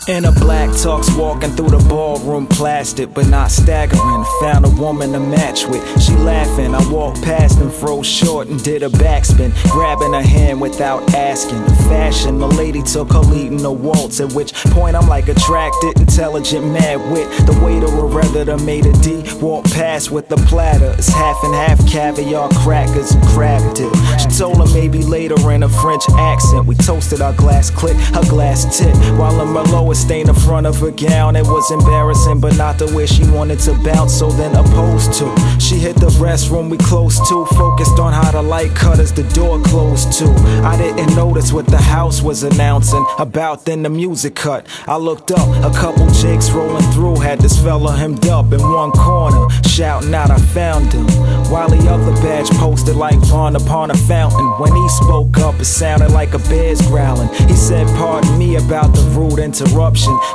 In a black tux, walking through the ballroom, plastic but not staggering. Found a woman to match with, she laughing. I walked past and froze short and did a backspin, grabbing her hand without asking. Fashion, the lady took her lead in the waltz, at which point I'm like attracted, intelligent, mad wit. The waiter or rather the made a D walked past with the platter. It's half and half caviar, crackers, and crab dip. She told her maybe later in a French accent. We toasted our glass click, her glass tip, while a Merlot stained the front of her gown. It was embarrassing, but not the way she wanted to bounce, so then opposed to. She hit the restroom we close to, focused on how the light cut as the door closed to. I didn't notice what the house was announcing. About then the music cut. I looked up, a couple jakes rolling through, had this fella hemmed up in one corner, shouting out I found him, while the other badge posted like Vaughn upon a fountain. When he spoke up, it sounded like a bear's growling. He said pardon me about the rude interruption,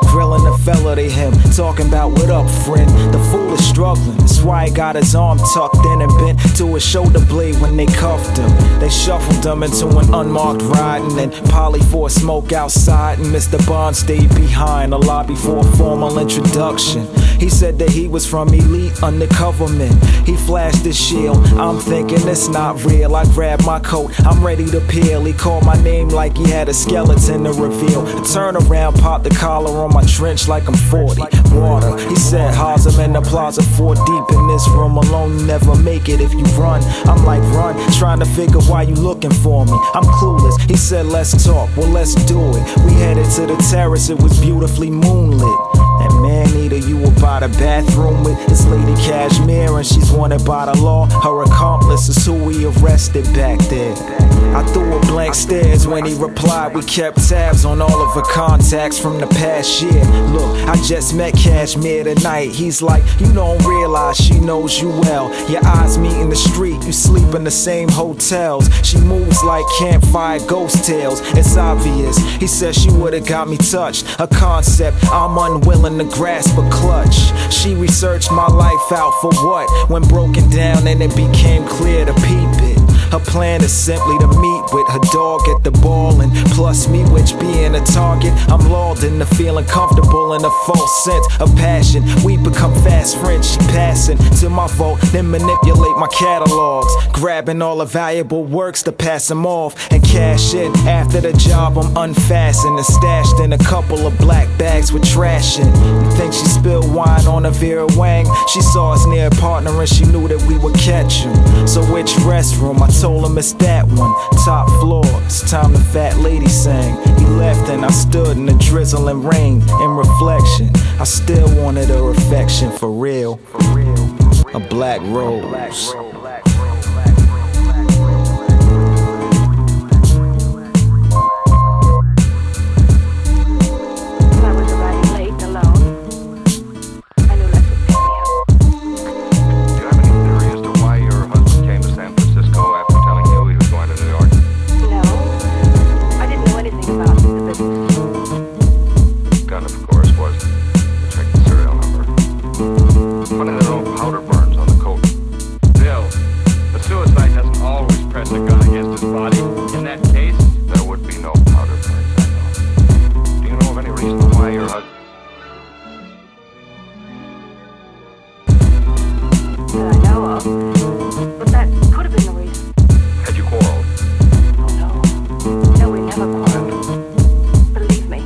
grilling the fella to him, talking about what up friend. The fool is struggling, that's why he got his arm tucked in and bent to his shoulder blade when they cuffed him. They shuffled him into an unmarked ride, and then Polly for a smoke outside, and Mr. Bond stayed behind the lobby for a formal introduction. He said that he was from elite undercoverment. He flashed his shield, I'm thinking it's not real. I grabbed my coat, I'm ready to peel. He called my name like he had a skeleton to reveal. I turn around, pop the collar on my trench like I'm 40. Water, he said, Haas, I'm in the plaza 4 deep in this room alone. You never make it if you run. I'm like, run, trying to figure why you looking for me. I'm clueless. He said, let's talk, well let's do it. We headed to the terrace, it was beautifully moonlit. And man eater, you were by the bathroom with this lady Cashmere, and she's wanted by the law. Her accomplice is who we arrested back there. I threw a blank stares when he replied. We kept tabs on all of her contacts from the past year. Look, I just met Cashmere tonight. He's like, you don't realize she knows you well. Your eyes meet in the street, you sleep in the same hotels. She moves like campfire ghost tales, it's obvious. He said she would've got me touched, a concept I'm unwilling to grasp a clutch. She researched my life out for what? When broken down and it became clear to peep it. Her plan is simply to meet with her dog at the ball, and plus me, which being a target, I'm lulled into feeling comfortable in a false sense of passion. We become fast friends, she passing to my vault, then manipulate my catalogs, grabbing all the valuable works to pass them off and cash in. After the job, I'm unfastened and stashed in a couple of black bags with trash in. You think she spilled wine on a Vera Wang? She saw us near a partner and she knew that we would catch him. So which restroom? I told him it's that one, top floor. It's time the fat lady sang. He left and I stood in the drizzling rain. In reflection, I still wanted her affection for real. A black rose. Funny that no powder burns on the coat. Still, the suicide doesn't always press a gun against his body. In that case, there would be no powder burns, I know. Do you know of any reason why your husband... That I know of. But that could have been the reason. Had you quarreled? Oh no. No, we never quarreled. Believe me.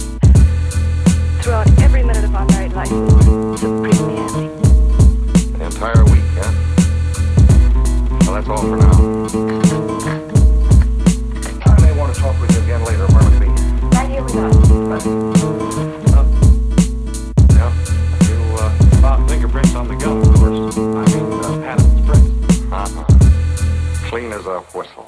Throughout every minute of our married life, we were supremely happy. The entire week, huh? Well, that's all for now. I may want to talk with you again later, where would it be? Right here we go. Yeah, you found fingerprints on the gun, of course. I mean, Patterson's prints. Uh-huh. Clean as a whistle.